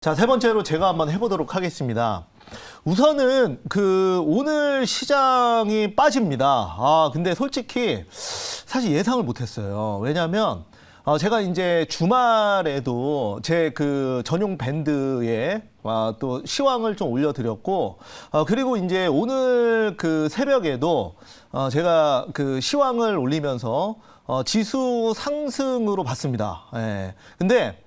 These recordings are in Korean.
자, 세 번째로 제가 한번 해보도록 하겠습니다. 우선은 오늘 시장이 빠집니다. 근데 솔직히 사실 예상을 못했어요. 왜냐하면 제가 이제 주말에도 제 전용 밴드에 또 시황을 좀 올려드렸고, 그리고 이제 오늘 새벽에도 제가 시황을 올리면서 지수 상승으로 봤습니다. 예. 근데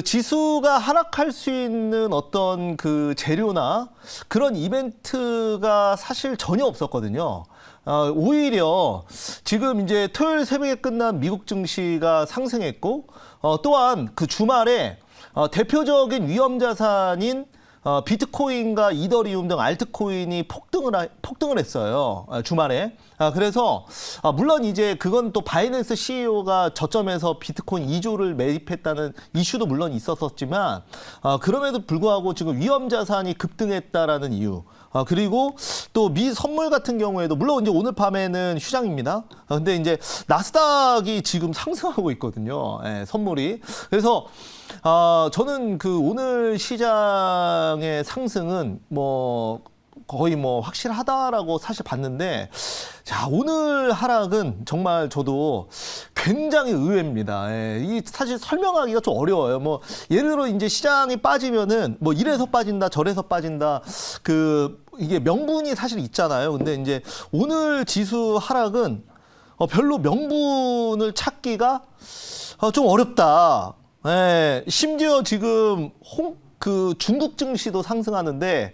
지수가 하락할 수 있는 어떤 재료나 그런 이벤트가 사실 전혀 없었거든요. 오히려 지금 이제 토요일 새벽에 끝난 미국 증시가 상승했고, 또한 주말에 대표적인 위험 자산인 비트코인과 이더리움 등 알트코인이 폭등을 했어요. 주말에. 그래서 물론 이제 그건 또 바이낸스 CEO가 저점에서 비트코인 2조를 매입했다는 이슈도 물론 있었었지만, 그럼에도 불구하고 지금 위험 자산이 급등했다라는 이유. 그리고 또 미 선물 같은 경우에도 물론 이제 오늘 밤에는 휴장입니다. 근데 이제 나스닥이 지금 상승하고 있거든요. 예, 선물이. 그래서 저는 오늘 시장의 상승은 거의 확실하다라고 사실 봤는데, 자, 오늘 하락은 정말 저도 굉장히 의외입니다. 예, 이 사실 설명하기가 좀 어려워요. 예를 들어 이제 시장이 빠지면은 이래서 빠진다, 저래서 빠진다, 이게 명분이 사실 있잖아요. 근데 이제 오늘 지수 하락은 별로 명분을 찾기가 좀 어렵다. 예, 심지어 지금 중국 증시도 상승하는데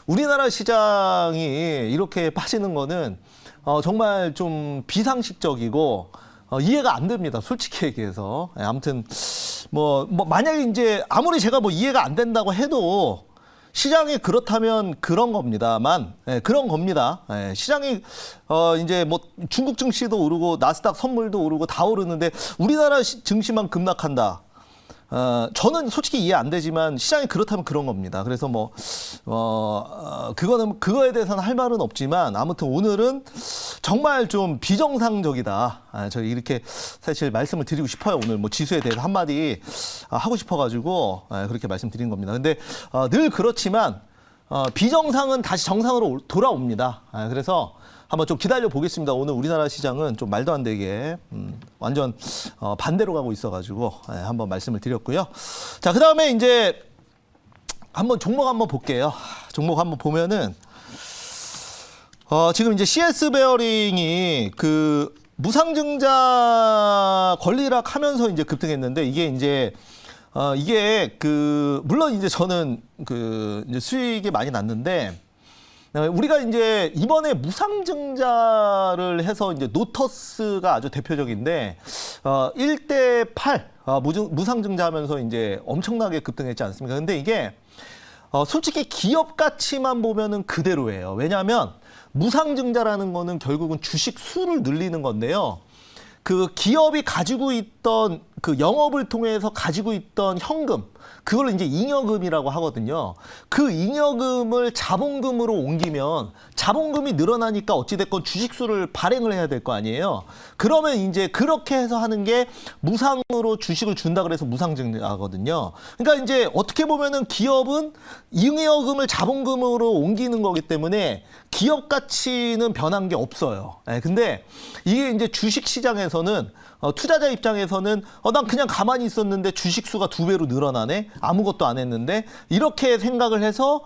우리나라 시장이 이렇게 빠지는 거는 정말 좀 비상식적이고 이해가 안 됩니다. 솔직히 얘기해서. 예, 아무튼 만약에 이제 아무리 제가 이해가 안 된다고 해도 시장이 그렇다면 그런 겁니다만, 예, 그런 겁니다. 예, 시장이 이제 중국 증시도 오르고 나스닥 선물도 오르고 다 오르는데 우리나라 증시만 급락한다. 저는 솔직히 이해 안 되지만 시장이 그렇다면 그런 겁니다. 그래서 그거에 대해서는 할 말은 없지만, 아무튼 오늘은 정말 좀 비정상적이다. 저 이렇게 사실 말씀을 드리고 싶어요. 오늘 지수에 대해서 한마디 하고 싶어가지고 그렇게 말씀드린 겁니다. 근데 늘 그렇지만 비정상은 다시 정상으로 돌아옵니다. 그래서 한번 좀 기다려 보겠습니다. 오늘 우리나라 시장은 좀 말도 안 되게 완전 반대로 가고 있어가지고 한번 말씀을 드렸고요. 자, 그 다음에 이제 종목 한번 볼게요. 종목 한번 보면은 지금 이제 CS 베어링이 무상증자 권리락 하면서 이제 급등했는데, 이게 이제 물론 이제 저는 이제 수익이 많이 났는데, 우리가 이제 이번에 무상증자를 해서 이제 노터스가 아주 대표적인데, 1대8 무상증자 하면서 이제 엄청나게 급등했지 않습니까? 근데 이게 솔직히 기업 가치만 보면은 그대로예요. 왜냐하면 무상증자라는 거는 결국은 주식 수를 늘리는 건데요. 기업이 가지고 있던 영업을 통해서 가지고 있던 현금, 그걸 이제 잉여금이라고 하거든요. 그 잉여금을 자본금으로 옮기면 자본금이 늘어나니까 어찌됐건 주식수를 발행을 해야 될 거 아니에요. 그러면 이제 그렇게 해서 하는 게 무상으로 주식을 준다 그래서 무상증자거든요. 그러니까 이제 어떻게 보면은 기업은 잉여금을 자본금으로 옮기는 거기 때문에 기업 가치는 변한 게 없어요. 근데 이게 이제 주식 시장에서는 투자자 입장에서는 난 그냥 가만히 있었는데 주식수가 2배로 늘어나네? 아무것도 안 했는데? 이렇게 생각을 해서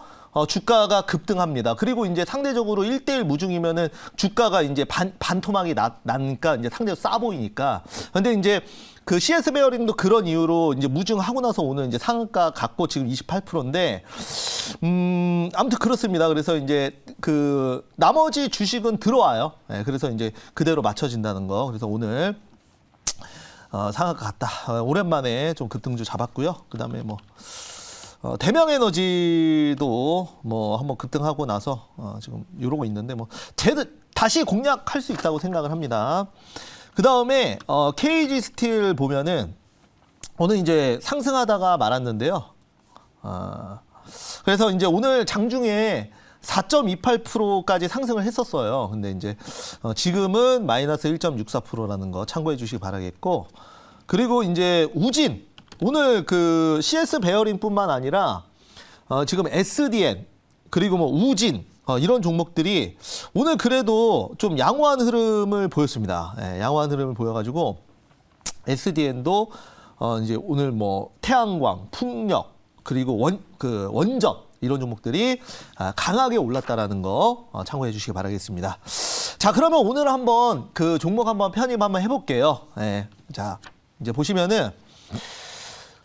주가가 급등합니다. 그리고 이제 상대적으로 1대1 무중이면은 주가가 이제 반토막이 나니까 이제 상대적으로 싸 보이니까. 근데 이제 CS 베어링도 그런 이유로 이제 무증하고 나서 오늘 이제 상한가 갔고 지금 28%인데, 아무튼 그렇습니다. 그래서 이제 나머지 주식은 들어와요. 네, 그래서 이제 그대로 맞춰진다는 거. 그래서 오늘 상한가 갔다. 오랜만에 좀 급등주 잡았고요. 그 다음에 대명에너지도 한번 급등하고 나서 지금 이러고 있는데 다시 공략할 수 있다고 생각을 합니다. 그 다음에 KG 스틸 보면은 오늘 이제 상승하다가 말았는데요. 그래서 이제 오늘 장중에 4.28%까지 상승을 했었어요. 근데 이제 지금은 마이너스 1.64%라는 거 참고해 주시기 바라겠고, 그리고 이제 우진 오늘 그 CS 베어링뿐만 아니라 지금 SDN 그리고 뭐 우진 이런 종목들이 오늘 그래도 좀 양호한 흐름을 보였습니다. 예, 양호한 흐름을 보여가지고 SDN도 이제 오늘 뭐 태양광, 풍력 그리고 원전 이런 종목들이 강하게 올랐다라는 거 참고해 주시기 바라겠습니다. 자, 그러면 오늘 한번 그 종목 한번 편입 한번 해볼게요. 예, 자, 이제 보시면은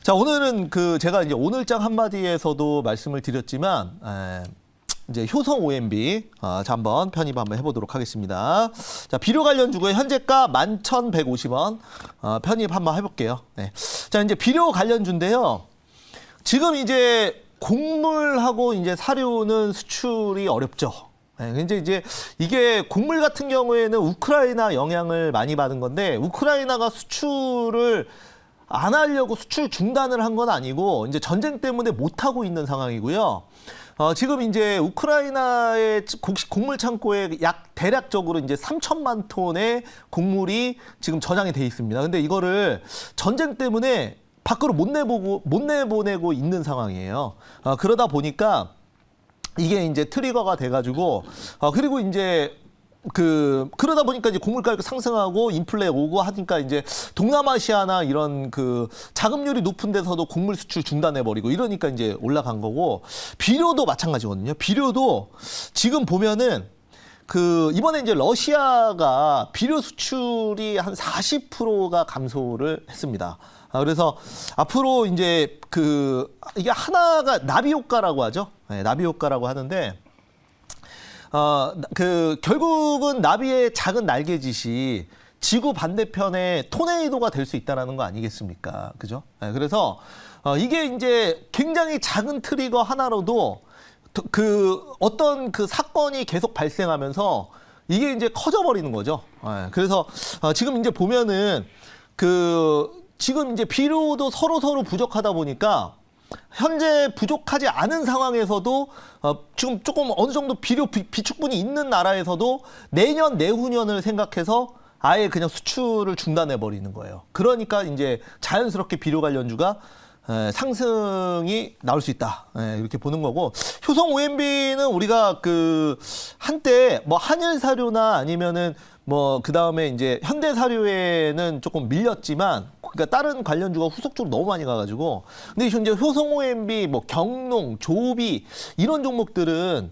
자, 오늘은 그 제가 이제 오늘장 한마디에서도 말씀을 드렸지만 이제 효성 OMB 자, 한번 편입 한번 해보도록 하겠습니다. 자, 비료 관련주고의 현재가 11,150원 편입 한번 해볼게요. 네. 자, 이제 비료 관련주인데요. 지금 이제 곡물하고 이제 사료는 수출이 어렵죠. 네, 이제 이게 곡물 같은 경우에는 우크라이나 영향을 많이 받은 건데 우크라이나가 수출을 안 하려고 수출 중단을 한 건 아니고 이제 전쟁 때문에 못 하고 있는 상황이고요. 지금 이제 우크라이나의 곡물 창고에 대략적으로 이제 3천만 톤의 곡물이 지금 저장이 돼 있습니다. 근데 이거를 전쟁 때문에 밖으로 못 내보내고 있는 상황이에요. 그러다 보니까 이게 이제 트리거가 돼가지고 그리고 이제 그러다 보니까 이제 곡물 가격 상승하고 인플레 오고 하니까 이제 동남아시아나 이런 그 자급률이 높은 데서도 곡물 수출 중단해버리고 이러니까 이제 올라간 거고 비료도 마찬가지거든요. 비료도 지금 보면은 이번에 이제 러시아가 비료 수출이 한 40%가 감소를 했습니다. 그래서 앞으로 이제 이게 하나가 나비 효과라고 하죠. 네, 나비 효과라고 하는데 결국은 나비의 작은 날개짓이 지구 반대편에 토네이도가 될 수 있다는 거 아니겠습니까? 그죠? 네, 그래서 이게 이제 굉장히 작은 트리거 하나로도 어떤 사건이 계속 발생하면서 이게 이제 커져버리는 거죠. 네, 그래서 지금 이제 보면은 지금 이제 비료도 서로 부족하다 보니까 현재 부족하지 않은 상황에서도 지금 조금 어느 정도 비료 비축분이 있는 나라에서도 내년 내후년을 생각해서 아예 그냥 수출을 중단해 버리는 거예요. 그러니까 이제 자연스럽게 비료 관련주가 상승이 나올 수 있다. 이렇게 보는 거고 효성 OMB는 우리가 한때 뭐 한일 사료나 아니면은 뭐 그다음에 이제 현대 사료에는 조금 밀렸지만 그러니까 다른 관련주가 후속적으로 너무 많이 가가지고 근데 이제 효성 OMB 뭐 경농 조비 이런 종목들은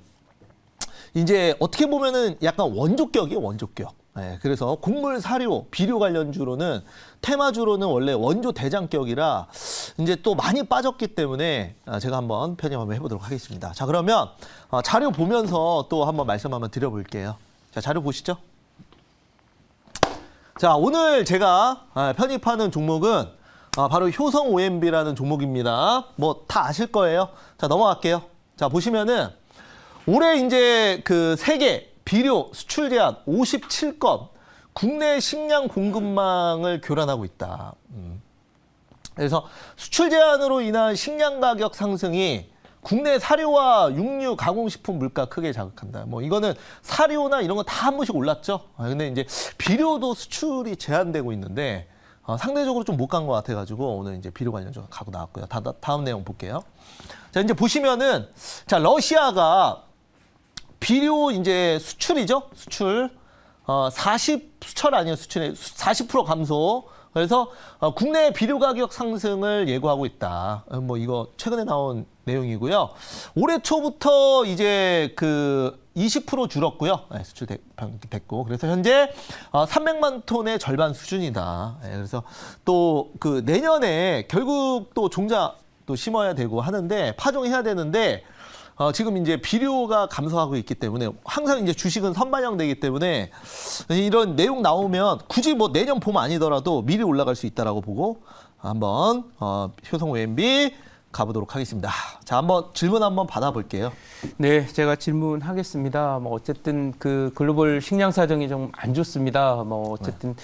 이제 어떻게 보면은 약간 원조격이에요. 원조격. 그래서 곡물 사료 비료 관련주로는 테마주로는 원래 원조 대장격이라 이제 또 많이 빠졌기 때문에 제가 한번 편입 한번 해보도록 하겠습니다. 자, 그러면 자료 보면서 또 한번 말씀 한번 드려볼게요. 자, 자료 보시죠. 자, 오늘 제가 편입하는 종목은 바로 효성 OMB라는 종목입니다. 뭐 다 아실 거예요. 자, 넘어갈게요. 자, 보시면은 올해 이제 세계 비료 수출 제한 57건 국내 식량 공급망을 교란하고 있다. 그래서 수출 제한으로 인한 식량 가격 상승이 국내 사료와 육류 가공식품 물가 크게 자극한다. 뭐 이거는 사료나 이런 거 다 한 번씩 올랐죠. 근데 이제 비료도 수출이 제한되고 있는데 상대적으로 좀 못 간 것 같아가지고 오늘 이제 비료 관련주가 가고 나왔고요. 다음 내용 볼게요. 자, 이제 보시면은 자, 러시아가 비료 이제 수출이죠. 수출 수출 아니에요. 수출에 40% 감소. 그래서 국내 비료 가격 상승을 예고하고 있다. 뭐 이거 최근에 나온 내용이고요. 올해 초부터 이제 20% 줄었고요. 수출 됐고 그래서 현재 300만 톤의 절반 수준이다. 그래서 또 내년에 결국 또 종자 또 심어야 되고 하는데 파종해야 되는데 지금 이제 비료가 감소하고 있기 때문에 항상 이제 주식은 선반영되기 때문에 이런 내용 나오면 굳이 뭐 내년 봄 아니더라도 미리 올라갈 수 있다라고 보고 한번 효성 OMB 가보도록 하겠습니다. 자, 한번 질문 한번 받아볼게요. 네, 제가 질문하겠습니다. 뭐 어쨌든 글로벌 식량 사정이 좀 안 좋습니다. 뭐 어쨌든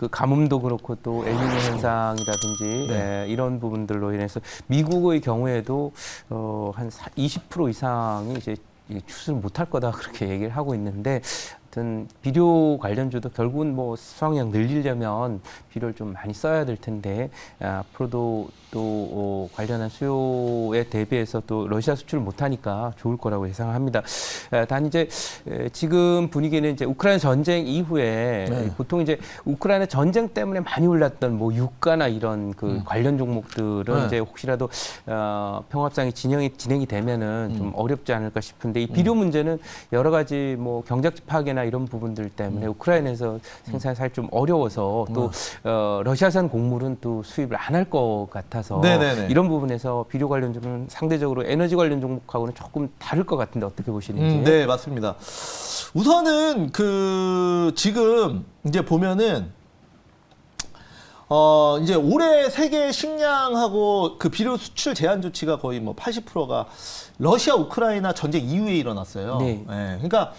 가뭄도 그렇고 또 엘니뇨 현상이라든지 이런 부분들로 인해서 미국의 경우에도 한 20% 이상이 이제 추수를 못할 거다 그렇게 얘기를 하고 있는데 어쨌든 비료 관련주도 결국은 뭐 수확량 늘리려면 비료를 좀 많이 써야 될 텐데 앞으로도 또 관련한 수요에 대비해서 또 러시아 수출을 못하니까 좋을 거라고 예상합니다. 단 이제 지금 분위기는 이제 우크라이나 전쟁 이후에 네. 보통 이제 우크라이나 전쟁 때문에 많이 올랐던 뭐 유가나 이런 그 관련 종목들은 네. 이제 혹시라도 평화협상이 진행이 되면은 좀 어렵지 않을까 싶은데 이 비료 문제는 여러 가지 뭐 경작지 파괴나 이런 부분들 때문에 우크라이나에서 생산이 사실 좀 어려워서 또 러시아산 곡물은 또 수입을 안 할 것 같아서 네네네. 이런 부분에서 비료 관련주는 상대적으로 에너지 관련 종목하고는 조금 다를 것 같은데 어떻게 보시는지? 네, 맞습니다. 우선은 그 지금 이제 보면은 이제 올해 세계 식량하고 그 비료 수출 제한 조치가 거의 뭐 80%가 러시아 우크라이나 전쟁 이후에 일어났어요. 네. 그러니까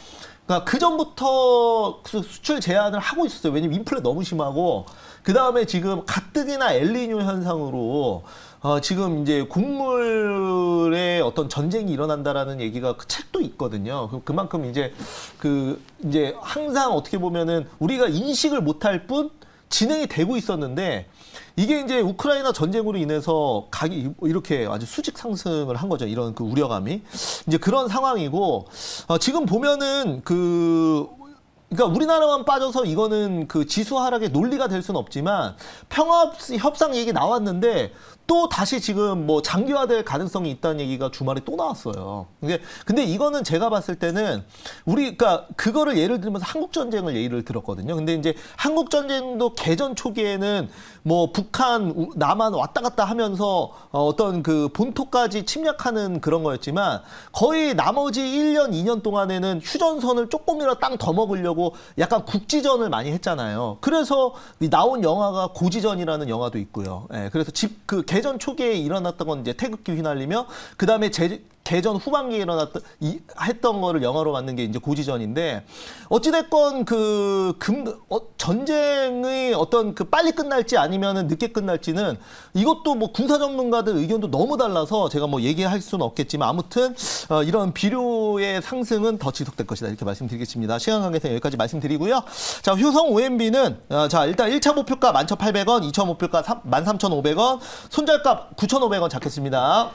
그 전부터 수출 제한을 하고 있었어요. 왜냐면 인플레 너무 심하고 그 다음에 지금 가뜩이나 엘니뇨 현상으로 지금 이제 곡물의 어떤 전쟁이 일어난다라는 얘기가 그 책도 있거든요. 그만큼 이제 이제 항상 어떻게 보면은 우리가 인식을 못할 뿐 진행이 되고 있었는데 이게 이제 우크라이나 전쟁으로 인해서 가격이 이렇게 아주 수직 상승을 한 거죠. 이런 그 우려감이. 이제 그런 상황이고, 지금 보면은 그러니까 우리나라만 빠져서 이거는 그 지수 하락의 논리가 될 수는 없지만 평화 협상 얘기 나왔는데 또 다시 지금 뭐 장기화될 가능성이 있다는 얘기가 주말에 또 나왔어요. 근데 이거는 제가 봤을 때는 그러니까 그거를 예를 들면서 한국 전쟁을 예를 들었거든요. 근데 이제 한국 전쟁도 개전 초기에는 뭐 북한, 남한 왔다 갔다 하면서 어떤 그 본토까지 침략하는 그런 거였지만 거의 나머지 1년, 2년 동안에는 휴전선을 조금이라도 땅 더 먹으려고 약간 국지전을 많이 했잖아요. 그래서 나온 영화가 고지전이라는 영화도 있고요. 예, 그래서 개전 초기에 일어났던 건 이제 태극기 휘날리며 그 다음에 개전 후반기에 했던 거를 영화로 만든 게 이제 고지전인데 어찌됐건 전쟁의 어떤 빨리 끝날지 아니면은 늦게 끝날지는 이것도 뭐 군사 전문가들 의견도 너무 달라서 제가 뭐 얘기할 수는 없겠지만 아무튼 이런 비료의 상승은 더 지속될 것이다 이렇게 말씀드리겠습니다. 시간 관계상 여기까지 말씀드리고요. 자, 효성 OMB는 자, 일단 1차 목표가 11,800원, 2차 목표가 13,500원, 손절가 9,500원 잡겠습니다.